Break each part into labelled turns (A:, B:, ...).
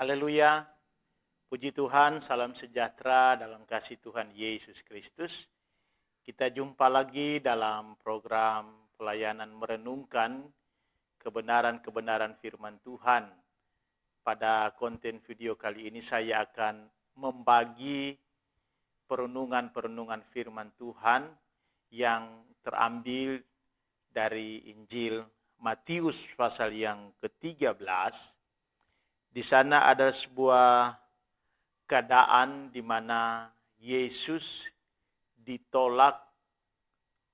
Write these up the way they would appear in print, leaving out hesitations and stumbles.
A: Haleluya, puji Tuhan, salam sejahtera dalam kasih Tuhan Yesus Kristus. Kita jumpa lagi dalam program pelayanan merenungkan kebenaran-kebenaran firman Tuhan. Pada konten video kali ini saya akan membagi perenungan-perenungan firman Tuhan yang terambil dari Injil Matius pasal yang ke-13. Di sana ada sebuah keadaan di mana Yesus ditolak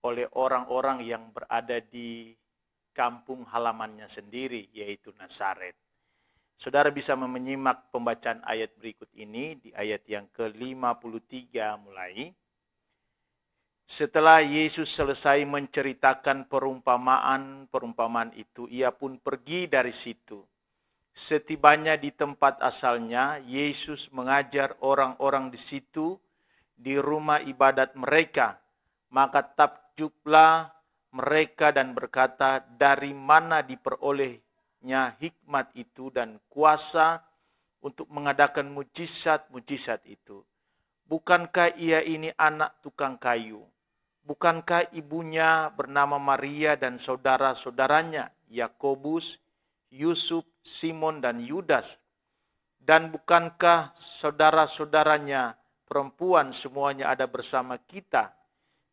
A: oleh orang-orang yang berada di kampung halamannya sendiri, yaitu Nazaret. Saudara bisa menyimak pembacaan ayat berikut ini di ayat yang ke-53 mulai. Setelah Yesus selesai menceritakan perumpamaan itu, ia pun pergi dari situ. Setibanya di tempat asalnya, Yesus mengajar orang-orang di situ di rumah ibadat mereka. Maka takjublah mereka dan berkata, dari mana diperolehnya hikmat itu dan kuasa untuk mengadakan mujizat-mujizat itu? Bukankah ia ini anak tukang kayu? Bukankah ibunya bernama Maria dan saudara-saudaranya, Yakobus, Yusuf, Simon, dan Yudas? Dan bukankah saudara-saudaranya perempuan semuanya ada bersama kita?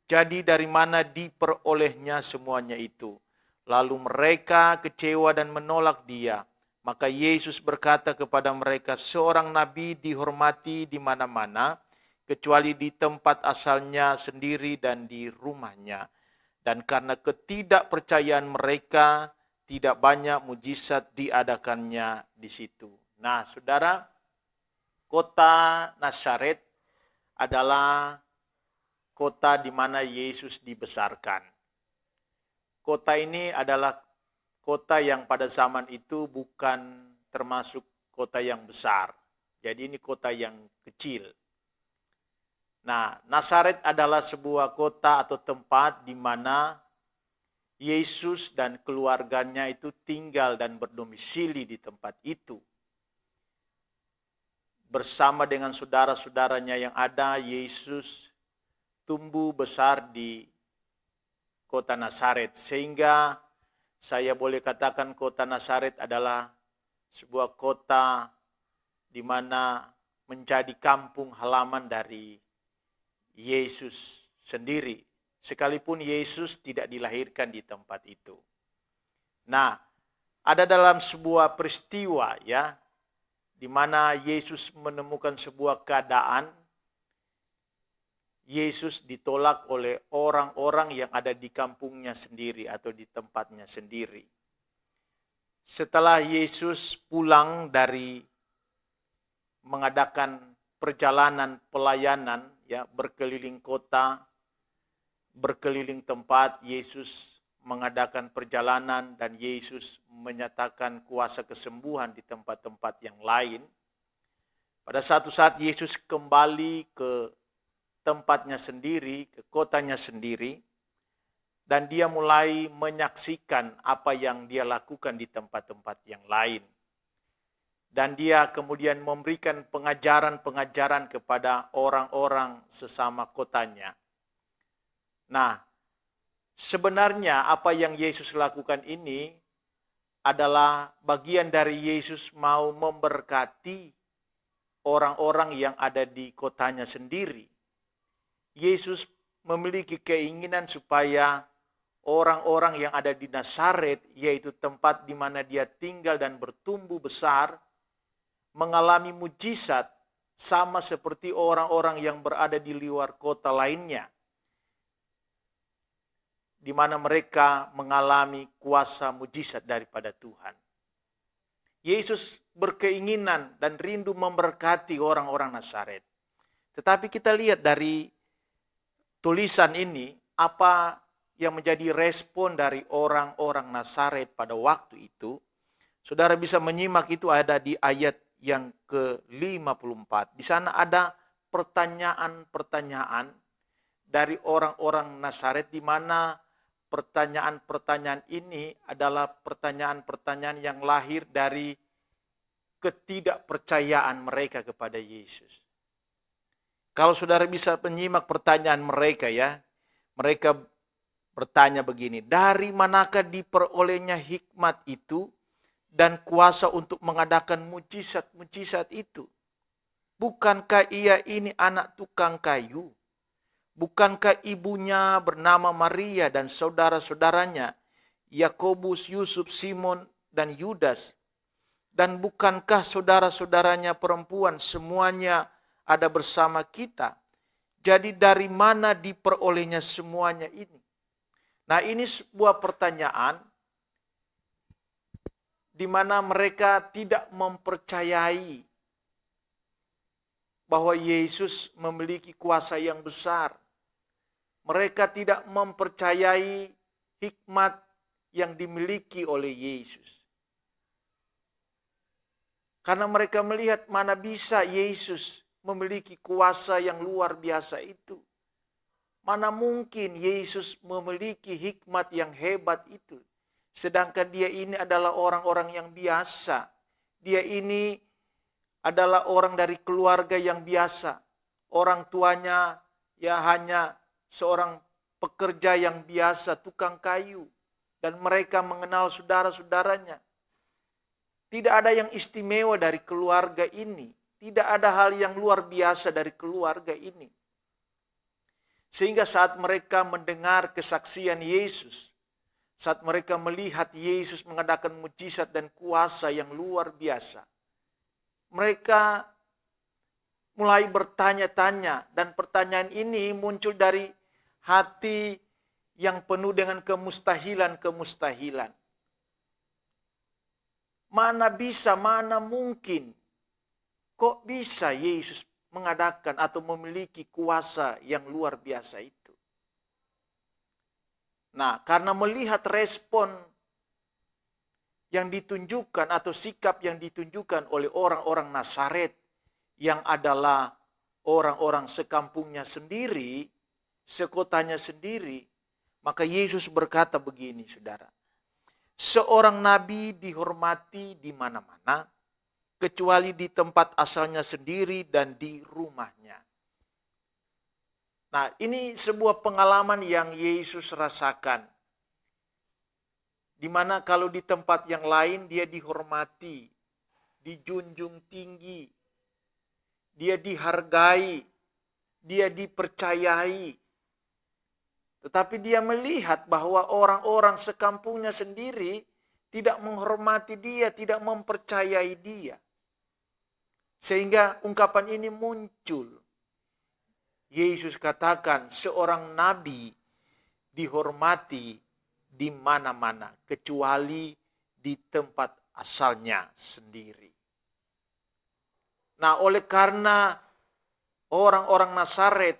A: Jadi dari mana diperolehnya semuanya itu? Lalu mereka kecewa dan menolak dia. Maka Yesus berkata kepada mereka, seorang nabi dihormati di mana-mana, kecuali di tempat asalnya sendiri dan di rumahnya. Dan karena ketidakpercayaan mereka, tidak banyak mujizat diadakannya di situ. Nah, saudara, kota Nazaret adalah kota di mana Yesus dibesarkan. Kota ini adalah kota yang pada zaman itu bukan termasuk kota yang besar. Jadi ini kota yang kecil. Nah, Nazaret adalah sebuah kota atau tempat di mana Yesus dan keluarganya itu tinggal dan berdomisili di tempat itu. Bersama dengan saudara-saudaranya yang ada, Yesus tumbuh besar di kota Nazaret. Sehingga saya boleh katakan kota Nazaret adalah sebuah kota di mana menjadi kampung halaman dari Yesus sendiri. Sekalipun Yesus tidak dilahirkan di tempat itu. Nah, ada dalam sebuah peristiwa ya, di mana Yesus menemukan sebuah keadaan, Yesus ditolak oleh orang-orang yang ada di kampungnya sendiri atau di tempatnya sendiri. Setelah Yesus pulang dari mengadakan perjalanan pelayanan ya, berkeliling kota, berkeliling tempat, Yesus mengadakan perjalanan dan Yesus menyatakan kuasa kesembuhan di tempat-tempat yang lain. Pada satu saat Yesus kembali ke tempatnya sendiri, ke kotanya sendiri, dan dia mulai menyaksikan apa yang dia lakukan di tempat-tempat yang lain. Dan dia kemudian memberikan pengajaran-pengajaran kepada orang-orang sesama kotanya. Nah, sebenarnya apa yang Yesus lakukan ini adalah bagian dari Yesus mau memberkati orang-orang yang ada di kotanya sendiri. Yesus memiliki keinginan supaya orang-orang yang ada di Nazaret, yaitu tempat di mana dia tinggal dan bertumbuh besar, mengalami mujizat sama seperti orang-orang yang berada di luar kota lainnya, di mana mereka mengalami kuasa mujizat daripada Tuhan. Yesus berkeinginan dan rindu memberkati orang-orang Nazaret. Tetapi kita lihat dari tulisan ini, apa yang menjadi respon dari orang-orang Nazaret pada waktu itu. Saudara bisa menyimak, itu ada di ayat yang ke-54. Di sana ada pertanyaan-pertanyaan dari orang-orang Nazaret, di mana pertanyaan-pertanyaan ini adalah pertanyaan-pertanyaan yang lahir dari ketidakpercayaan mereka kepada Yesus. Kalau saudara bisa menyimak pertanyaan mereka ya, mereka bertanya begini, dari manakah diperolehnya hikmat itu dan kuasa untuk mengadakan mujizat-mujizat itu? Bukankah ia ini anak tukang kayu? Bukankah ibunya bernama Maria dan saudara-saudaranya, Yakobus, Yusuf, Simon, dan Yudas? Dan bukankah saudara-saudaranya perempuan semuanya ada bersama kita? Jadi dari mana diperolehnya semuanya ini? Nah, ini sebuah pertanyaan di mana mereka tidak mempercayai bahwa Yesus memiliki kuasa yang besar. Mereka tidak mempercayai hikmat yang dimiliki oleh Yesus. Karena mereka melihat mana bisa Yesus memiliki kuasa yang luar biasa itu. Mana mungkin Yesus memiliki hikmat yang hebat itu. Sedangkan dia ini adalah orang-orang yang biasa. Dia ini adalah orang dari keluarga yang biasa. Orang tuanya ya hanya seorang pekerja yang biasa, tukang kayu. Dan mereka mengenal saudara-saudaranya. Tidak ada yang istimewa dari keluarga ini. Tidak ada hal yang luar biasa dari keluarga ini. Sehingga saat mereka mendengar kesaksian Yesus, saat mereka melihat Yesus mengadakan mujizat dan kuasa yang luar biasa, mereka mulai bertanya-tanya, dan pertanyaan ini muncul dari hati yang penuh dengan kemustahilan-kemustahilan. Mana bisa, mana mungkin, kok bisa Yesus mengadakan atau memiliki kuasa yang luar biasa itu? Nah, karena melihat respon yang ditunjukkan atau sikap yang ditunjukkan oleh orang-orang Nazaret yang adalah orang-orang sekampungnya sendiri, sekotanya sendiri, maka Yesus berkata begini, saudara. Seorang nabi dihormati di mana-mana, kecuali di tempat asalnya sendiri dan di rumahnya. Nah, ini sebuah pengalaman yang Yesus rasakan. Di mana kalau di tempat yang lain dia dihormati, dijunjung tinggi, dia dihargai, dia dipercayai. Tetapi dia melihat bahwa orang-orang sekampungnya sendiri tidak menghormati dia, tidak mempercayai dia. Sehingga ungkapan ini muncul. Yesus katakan seorang nabi dihormati di mana-mana, kecuali di tempat asalnya sendiri. Nah, oleh karena orang-orang Nazaret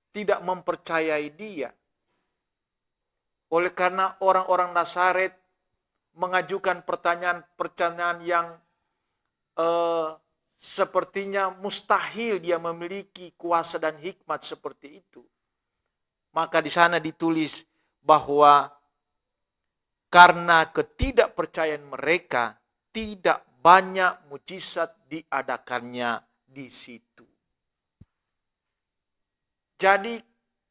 A: tidak mempercayai dia, oleh karena orang-orang Nazaret mengajukan pertanyaan-pertanyaan yang sepertinya mustahil dia memiliki kuasa dan hikmat seperti itu. Maka di sana ditulis bahwa karena ketidakpercayaan mereka, tidak banyak mujizat diadakannya di situ. Jadi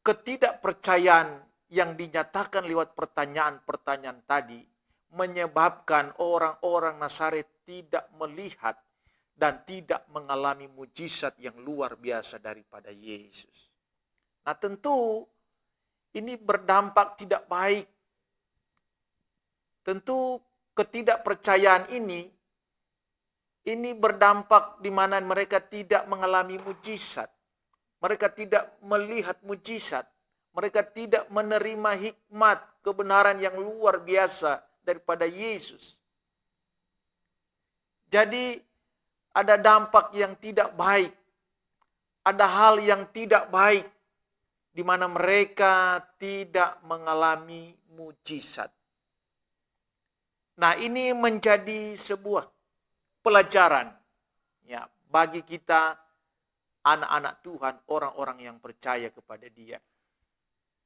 A: ketidakpercayaan yang dinyatakan lewat pertanyaan-pertanyaan tadi menyebabkan orang-orang Nazaret tidak melihat dan tidak mengalami mujizat yang luar biasa daripada Yesus. Nah, tentu ini berdampak tidak baik. Tentu ketidakpercayaan ini berdampak di mana mereka tidak mengalami mujizat. Mereka tidak melihat mujizat. Mereka tidak menerima hikmat, kebenaran yang luar biasa daripada Yesus. Jadi ada dampak yang tidak baik. Ada hal yang tidak baik di mana mereka tidak mengalami mujizat. Nah, ini menjadi sebuah pelajaran ya bagi kita anak-anak Tuhan, orang-orang yang percaya kepada Dia.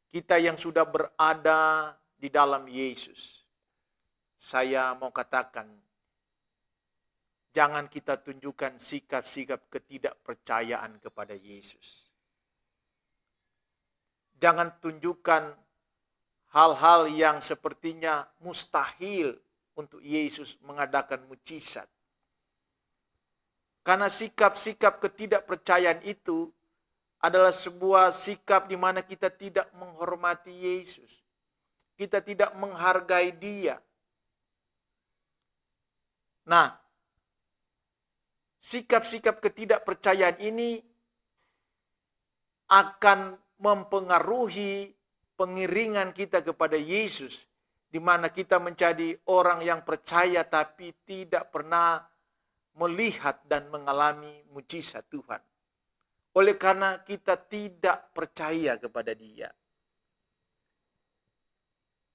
A: Kita yang sudah berada di dalam Yesus. Saya mau katakan, jangan kita tunjukkan sikap-sikap ketidakpercayaan kepada Yesus. Jangan tunjukkan hal-hal yang sepertinya mustahil untuk Yesus mengadakan mujizat. Karena sikap-sikap ketidakpercayaan itu adalah sebuah sikap di mana kita tidak menghormati Yesus. Kita tidak menghargai Dia. Nah, sikap-sikap ketidakpercayaan ini akan mempengaruhi pengiringan kita kepada Yesus, di mana kita menjadi orang yang percaya tapi tidak pernah melihat dan mengalami mujizat Tuhan. Oleh karena kita tidak percaya kepada Dia.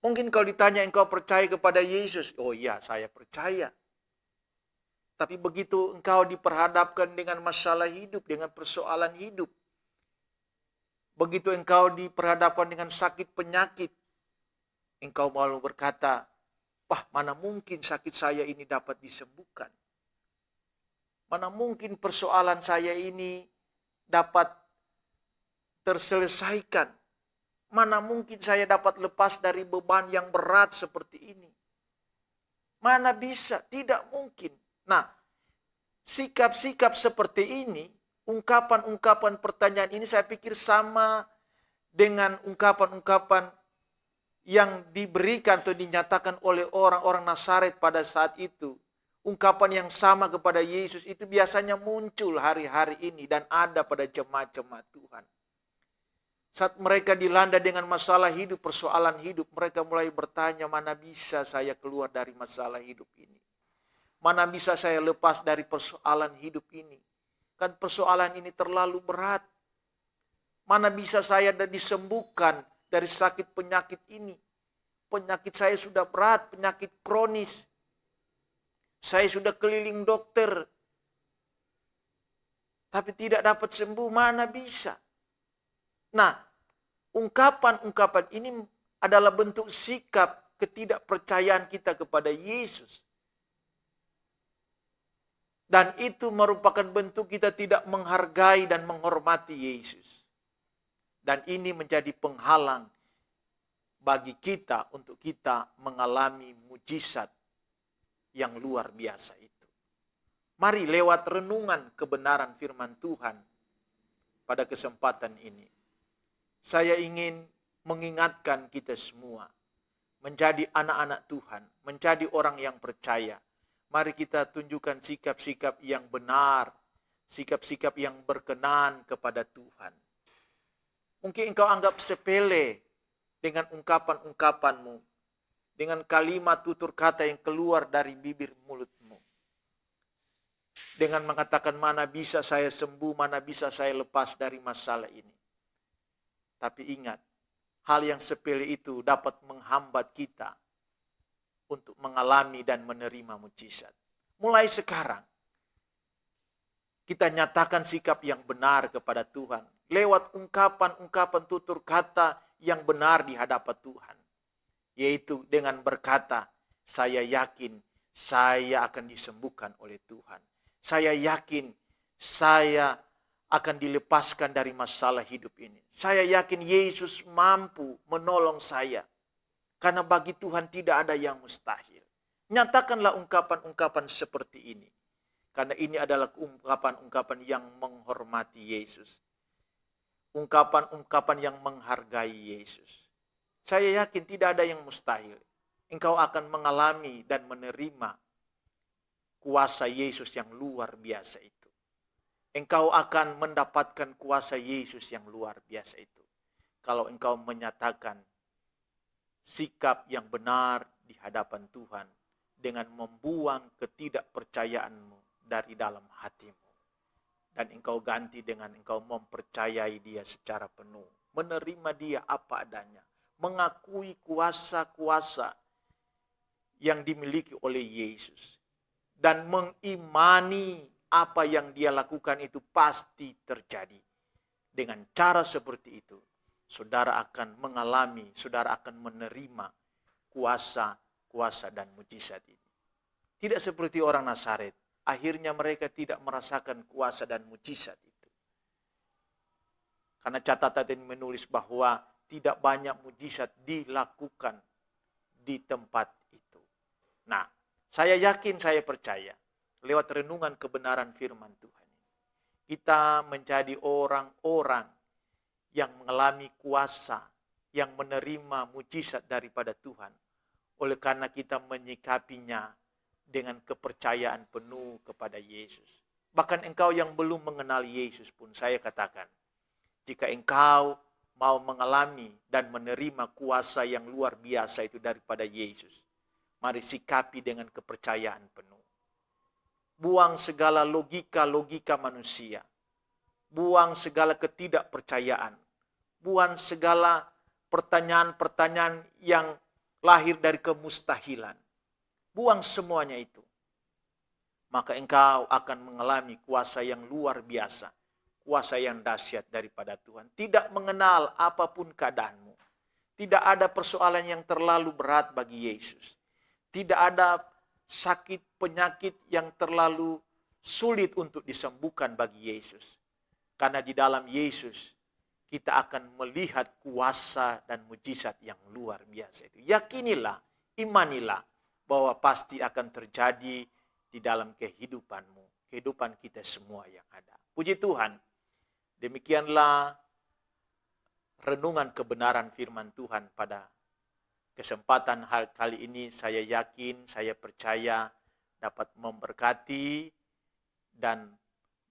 A: Mungkin kalau ditanya engkau percaya kepada Yesus, oh iya saya percaya. Tapi begitu engkau diperhadapkan dengan masalah hidup, dengan persoalan hidup, begitu engkau diperhadapkan dengan sakit penyakit, engkau malu berkata, wah mana mungkin sakit saya ini dapat disembuhkan. Mana mungkin persoalan saya ini dapat terselesaikan. Mana mungkin saya dapat lepas dari beban yang berat seperti ini. Mana bisa, tidak mungkin. Nah, sikap-sikap seperti ini, ungkapan-ungkapan pertanyaan ini saya pikir sama dengan ungkapan-ungkapan yang diberikan atau dinyatakan oleh orang-orang Nazaret pada saat itu. Ungkapan yang sama kepada Yesus itu biasanya muncul hari-hari ini dan ada pada jemaat-jemaat Tuhan. Saat mereka dilanda dengan masalah hidup, persoalan hidup, mereka mulai bertanya, mana bisa saya keluar dari masalah hidup ini? Mana bisa saya lepas dari persoalan hidup ini? Kan persoalan ini terlalu berat. Mana bisa saya disembuhkan dari sakit penyakit ini? Penyakit saya sudah berat, penyakit kronis. Saya sudah keliling dokter, tapi tidak dapat sembuh, mana bisa? Nah, ungkapan-ungkapan ini adalah bentuk sikap ketidakpercayaan kita kepada Yesus. Dan itu merupakan bentuk kita tidak menghargai dan menghormati Yesus. Dan ini menjadi penghalang bagi kita untuk kita mengalami mujizat yang luar biasa itu. Mari lewat renungan kebenaran firman Tuhan pada kesempatan ini, saya ingin mengingatkan kita semua menjadi anak-anak Tuhan, menjadi orang yang percaya. Mari kita tunjukkan sikap-sikap yang benar, sikap-sikap yang berkenan kepada Tuhan. Mungkin engkau anggap sepele dengan ungkapan-ungkapanmu, dengan kalimat tutur kata yang keluar dari bibir mulutmu. Dengan mengatakan mana bisa saya sembuh, mana bisa saya lepas dari masalah ini. Tapi ingat, hal yang sepele itu dapat menghambat kita untuk mengalami dan menerima mujizat. Mulai sekarang, kita nyatakan sikap yang benar kepada Tuhan. Lewat ungkapan-ungkapan tutur kata yang benar di hadapan Tuhan. Yaitu dengan berkata, saya yakin saya akan disembuhkan oleh Tuhan. Saya yakin saya akan dilepaskan dari masalah hidup ini. Saya yakin Yesus mampu menolong saya. Karena bagi Tuhan tidak ada yang mustahil. Nyatakanlah ungkapan-ungkapan seperti ini. Karena ini adalah ungkapan-ungkapan yang menghormati Yesus. Ungkapan-ungkapan yang menghargai Yesus. Saya yakin tidak ada yang mustahil. Engkau akan mengalami dan menerima kuasa Yesus yang luar biasa itu. Engkau akan mendapatkan kuasa Yesus yang luar biasa itu. Kalau engkau menyatakan sikap yang benar di hadapan Tuhan dengan membuang ketidakpercayaanmu dari dalam hatimu. Dan engkau ganti dengan engkau mempercayai Dia secara penuh. Menerima Dia apa adanya. Mengakui kuasa-kuasa yang dimiliki oleh Yesus. Dan mengimani apa yang Dia lakukan itu pasti terjadi. Dengan cara seperti itu, saudara akan mengalami, saudara akan menerima kuasa dan mujizat ini. Tidak seperti orang Nazaret. akhirnya mereka tidak merasakan kuasa dan mujizat itu. Karena catatan ini menulis bahwa tidak banyak mujizat dilakukan di tempat itu. Nah, saya yakin, saya percaya, lewat renungan kebenaran firman Tuhan ini, kita menjadi orang-orang yang mengalami kuasa, yang menerima mujizat daripada Tuhan, oleh karena kita menyikapinya dengan kepercayaan penuh kepada Yesus. Bahkan engkau yang belum mengenal Yesus pun, saya katakan, jika engkau mau mengalami dan menerima kuasa yang luar biasa itu daripada Yesus, mari sikapi dengan kepercayaan penuh. Buang segala logika-logika manusia. Buang segala ketidakpercayaan. Buang segala pertanyaan-pertanyaan yang lahir dari kemustahilan. Buang semuanya itu. Maka engkau akan mengalami kuasa yang luar biasa. Kuasa yang dahsyat daripada Tuhan. Tidak mengenal apapun keadaanmu. Tidak ada persoalan yang terlalu berat bagi Yesus. Tidak ada sakit penyakit yang terlalu sulit untuk disembuhkan bagi Yesus. Karena di dalam Yesus kita akan melihat kuasa dan mujizat yang luar biasa itu. Yakinilah, imanilah bahwa pasti akan terjadi di dalam kehidupanmu, kehidupan kita semua yang ada. Puji Tuhan, demikianlah renungan kebenaran firman Tuhan pada kesempatan kali ini. Saya yakin, saya percaya dapat memberkati dan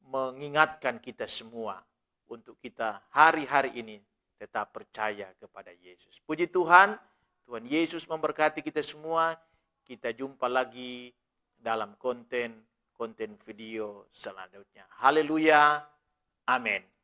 A: mengingatkan kita semua untuk kita hari-hari ini tetap percaya kepada Yesus. Puji Tuhan, Tuhan Yesus memberkati kita semua. Kita jumpa lagi dalam konten video selanjutnya. Haleluya, amin.